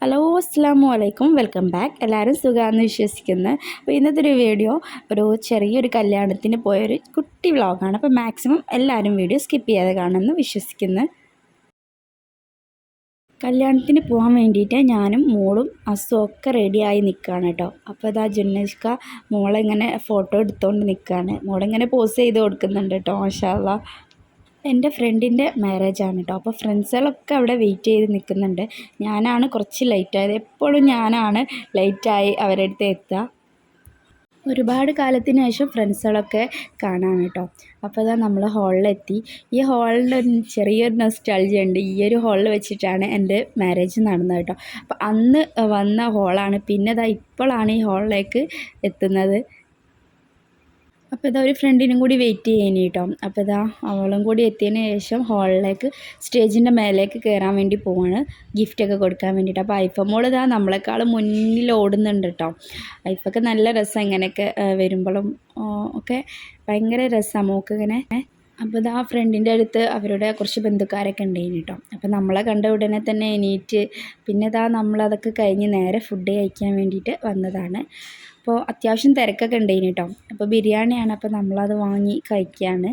Hello അസ്സാമു അലൈക്കും, welcome back. എല്ലാവരും സുഖമാണെന്ന് വിശ്വസിക്കുന്നു. അപ്പോൾ ഇന്നത്തെ ഒരു വീഡിയോ ചെറിയൊരു കല്യാണത്തിന് പോയൊരു കുട്ടി വ്ളോഗാണ്. അപ്പോൾ മാക്സിമം എല്ലാവരും വീഡിയോ സ്കിപ്പ് ചെയ്യാതെ കാണുമെന്ന് വിശ്വസിക്കുന്നു. കല്യാണത്തിന് പോകാൻ വേണ്ടിയിട്ട് ഞാനും മോളും അസും ഒക്കെ റെഡിയായി നിൽക്കുകയാണ് കേട്ടോ. അപ്പോൾ ഇതാ ജുന്നേഷ്ക മോളെങ്ങനെ ഫോട്ടോ എടുത്തുകൊണ്ട് നിൽക്കുകയാണ്. മോളിങ്ങനെ പോസ് ചെയ്ത് കൊടുക്കുന്നുണ്ട് കേട്ടോ. മാഷാ അല്ലാ. എൻ്റെ ഫ്രണ്ടിൻ്റെ മാരേജാണ് കേട്ടോ. അപ്പോൾ ഫ്രണ്ട്സുകളൊക്കെ അവിടെ വെയിറ്റ് ചെയ്ത് നിൽക്കുന്നുണ്ട്. ഞാനാണ് കുറച്ച് ലേറ്റായത്. എപ്പോഴും ഞാനാണ് ലേറ്റായി അവരുടെ അടുത്ത് എത്തുക. ഒരുപാട് കാലത്തിന് ശേഷം ഫ്രണ്ട്സുകളൊക്കെ കാണാൻ കേട്ടോ. അപ്പോൾ ഇതാ നമ്മൾ ഹാളിലെത്തി. ഈ ഹാളിൽ ചെറിയൊരു നൊസ്റ്റാൾജിയ ഉണ്ട്. ഈ ഒരു ഹാളിൽ വെച്ചിട്ടാണ് എൻ്റെ മാരേജ് നടന്നത് കേട്ടോ. അപ്പോൾ അന്ന് വന്ന ഹാളാണ്. പിന്നെ ഇതാ ഇപ്പോഴാണ് ഈ ഹാളിലേക്ക് എത്തുന്നത്. അപ്പോൾ ഇതാ ഒരു ഫ്രണ്ടിനും കൂടി വെയിറ്റ് ചെയ്യുന്നു കേട്ടോ. അപ്പോൾ ഇതാ അവളും കൂടി എത്തിയതിന് ശേഷം ഹാളിലേക്ക് സ്റ്റേജിൻ്റെ മേലേക്ക് കയറാൻ വേണ്ടി പോവാണ്, ഗിഫ്റ്റൊക്കെ കൊടുക്കാൻ വേണ്ടിയിട്ട്. അപ്പോൾ ഐഫമോൾ ഇതാ നമ്മളെക്കാളും മുന്നിൽ ഓടുന്നുണ്ട് കേട്ടോ. ഐഫൊക്കെ നല്ല രസം ഇങ്ങനെയൊക്കെ വരുമ്പോഴും ഒക്കെ ഭയങ്കര രസമാണ് മോൾക്ക് ഇങ്ങനെ. അപ്പോൾ ഇതാ ഫ്രണ്ടിൻ്റെ അടുത്ത് അവരുടെ കുറച്ച് ബന്ധുക്കാരൊക്കെ ഉണ്ടായിന് കേട്ടോ. അപ്പോൾ നമ്മളെ കണ്ട ഉടനെ തന്നെ എണീറ്റ് പിന്നെ ഇതാ നമ്മളതൊക്കെ കഴിഞ്ഞ് നേരെ ഫുഡ് കഴിക്കാൻ വേണ്ടിയിട്ട് വന്നതാണ്. അപ്പോൾ അത്യാവശ്യം തിരക്കൊക്കെ ഉണ്ടായിന് കേട്ടോ. അപ്പോൾ ബിരിയാണിയാണ്. അപ്പോൾ നമ്മളത് വാങ്ങി കഴിക്കുകയാണ്.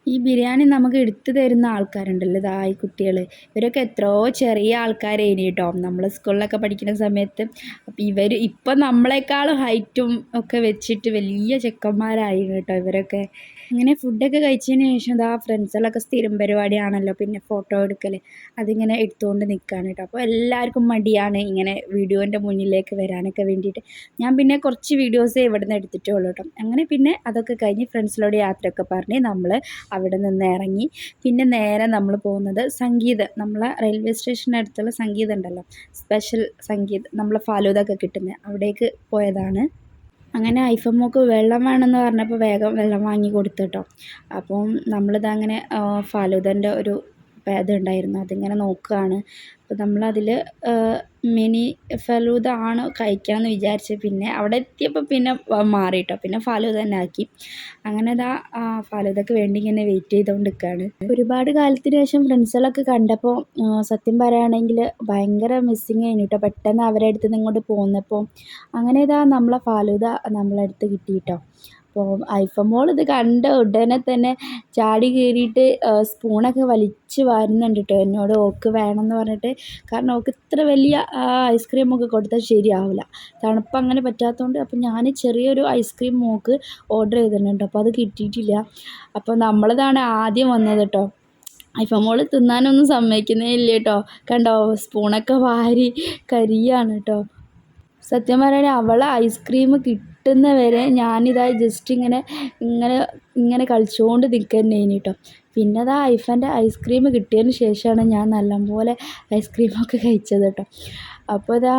ഈ ബിരിയാണി നമുക്ക് എടുത്തു തരുന്ന ആൾക്കാരുണ്ടല്ലോ, ഇതായി കുട്ടികൾ, ഇവരൊക്കെ എത്രയോ ചെറിയ ആൾക്കാരായിന് കേട്ടോ നമ്മൾ സ്കൂളിലൊക്കെ പഠിക്കുന്ന സമയത്ത്. അപ്പോൾ ഇപ്പം നമ്മളെക്കാളും ഹൈറ്റും ഒക്കെ വെച്ചിട്ട് വലിയ ചെക്കന്മാരായി കേട്ടോ ഇവരൊക്കെ. ഇങ്ങനെ ഫുഡൊക്കെ കഴിച്ചതിന് ശേഷം ഇതാ ഫ്രണ്ട്സുകളൊക്കെ സ്ഥിരം പരിപാടിയാണല്ലോ പിന്നെ ഫോട്ടോ എടുക്കൽ, അതിങ്ങനെ എടുത്തുകൊണ്ട് നിൽക്കുകയാണ് കേട്ടോ. അപ്പോൾ എല്ലാവർക്കും മടിയാണ് ഇങ്ങനെ വീഡിയോൻ്റെ മുന്നിലേക്ക് വരാനൊക്കെ വേണ്ടിയിട്ട്. ഞാൻ പിന്നെ കുറച്ച് വീഡിയോസേ ഇവിടെ നിന്ന് എടുത്തിട്ടുള്ളൂ കേട്ടോ. അങ്ങനെ പിന്നെ അതൊക്കെ കഴിഞ്ഞ് ഫ്രണ്ട്സിലോട് യാത്രയൊക്കെ പറഞ്ഞ് നമ്മൾ അവിടെ നിന്ന് ഇറങ്ങി. പിന്നെ നേരെ നമ്മൾ പോകുന്നത് സംഗീത്, നമ്മളെ റെയിൽവേ സ്റ്റേഷനടുത്തുള്ള സംഗീത് ഉണ്ടല്ലോ, സ്പെഷ്യൽ സംഗീത്, നമ്മളെ ഫാലൂദൊക്കെ കിട്ടുന്നത്, അവിടേക്ക് പോയതാണ്. അങ്ങനെ ഐഫമ്മോക്ക് വെള്ളം വേണമെന്ന് പറഞ്ഞപ്പോൾ വേഗം വെള്ളം വാങ്ങി കൊടുത്തു കേട്ടോ. അപ്പം നമ്മളിതങ്ങനെ ഫാലൂദൻ്റെ ഒരു ഇതുണ്ടായിരുന്നു, അതിങ്ങനെ നോക്കുകയാണ്. അപ്പോൾ നമ്മളതിൽ മിനി ഫലൂദ ആണ് കഴിക്കാമെന്ന് വിചാരിച്ച് പിന്നെ അവിടെ എത്തിയപ്പോൾ പിന്നെ മാറി കേട്ടോ. പിന്നെ ഫാലൂദ തന്നെ ആക്കി. അങ്ങനെ ഇതാ ഫാലൂദക്ക് വേണ്ടി ഇങ്ങനെ വെയിറ്റ് ചെയ്തുകൊണ്ട് നിൽക്കുകയാണ്. ഒരുപാട് കാലത്തിന് ശേഷം ഫ്രണ്ട്സുകളൊക്കെ കണ്ടപ്പോൾ സത്യം പറയുകയാണെങ്കിൽ ഭയങ്കര മിസ്സിങ് ആയിരുന്നു കേട്ടോ. പെട്ടെന്ന് അവരുടെ അടുത്ത് നിന്ന് ഇങ്ങോട്ട് പോന്നപ്പോൾ അങ്ങനെ ഇതാ നമ്മളെ ഫാലൂദ നമ്മളെ അടുത്ത് കിട്ടി കേട്ടോ. അപ്പോൾ ഐഫമോൾ ഇത് കണ്ട ഉടനെ തന്നെ ചാടി കയറിയിട്ട് സ്പൂണൊക്കെ വലിച്ച് വാരുന്നുണ്ട് കേട്ടോ എന്നോട്, ഓക്ക് വേണമെന്ന് പറഞ്ഞിട്ട്. കാരണം ഓക്ക് ഇത്ര വലിയ ഐസ്ക്രീമൊക്കെ കൊടുത്താൽ ശരിയാവില്ല, തണുപ്പ് അങ്ങനെ പറ്റാത്തതുകൊണ്ട്. അപ്പോൾ ഞാൻ ചെറിയൊരു ഐസ്ക്രീം മോക്ക് ഓർഡർ ചെയ്തിട്ടുണ്ട്. അപ്പോൾ അത് കിട്ടിയിട്ടില്ല. അപ്പോൾ നമ്മളിതാണ് ആദ്യം വന്നത് കേട്ടോ. ഐഫമോൾ തിന്നാനൊന്നും സമ്മതിക്കുന്നേ ഇല്ല കേട്ടോ. കണ്ടോ സ്പൂണൊക്കെ വാരി കരിയാണ് കേട്ടോ. സത്യം പറയുകയാണെങ്കിൽ അവളെ ഐസ്ക്രീം കിട്ടുന്ന വരെ ഞാനിതായി ജസ്റ്റ് ഇങ്ങനെ ഇങ്ങനെ ഇങ്ങനെ കളിച്ചുകൊണ്ട് നിൽക്കുന്നതിന് കേട്ടോ. പിന്നെ അതാ ഐഫൻ്റെ ഐസ്ക്രീം കിട്ടിയതിന് ശേഷമാണ് ഞാൻ നല്ലപോലെ ഐസ്ക്രീമൊക്കെ കഴിച്ചത് കേട്ടോ. അപ്പോൾ ഇതാ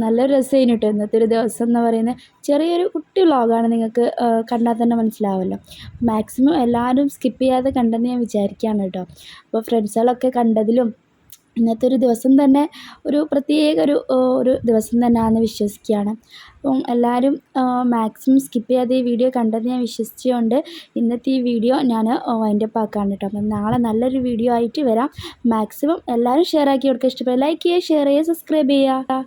നല്ല രസമായിരുന്നു കേട്ടോ ഇന്നത്തെ ഒരു ദിവസം എന്ന് പറയുന്നത്. ചെറിയൊരു കുട്ടി വ്ളോഗാണ്, നിങ്ങൾക്ക് കണ്ടാൽ തന്നെ മനസ്സിലാവുമല്ലോ. മാക്സിമം എല്ലാവരും സ്കിപ്പ് ചെയ്യാതെ കണ്ടെന്ന് ഞാൻ വിചാരിക്കുകയാണ് കേട്ടോ. അപ്പോൾ ഫ്രണ്ട്സുകളൊക്കെ കണ്ടതിലും ഇന്നത്തെ ഒരു ദിവസം തന്നെ ഒരു പ്രത്യേക ഒരു ദിവസം തന്നെയാണെന്ന് വിശ്വസിക്കുകയാണ്. അപ്പം എല്ലാവരും മാക്സിമം സ്കിപ്പ് ചെയ്യാതെ ഈ വീഡിയോ കണ്ടെന്ന് ഞാൻ വിശ്വസിച്ചുകൊണ്ട് ഇന്നത്തെ ഈ വീഡിയോ ഞാൻ വൈൻഡപ്പ് ആക്കാണ് കേട്ടോ. അപ്പം നാളെ നല്ലൊരു വീഡിയോ ആയിട്ട് വരാം. മാക്സിമം എല്ലാവരും ഷെയർ ആക്കി കൊടുക്കുക, ഇഷ്ടപ്പെടുക, ലൈക്ക് ചെയ്യുക, ഷെയർ ചെയ്യുക, സബ്സ്ക്രൈബ് ചെയ്യുക.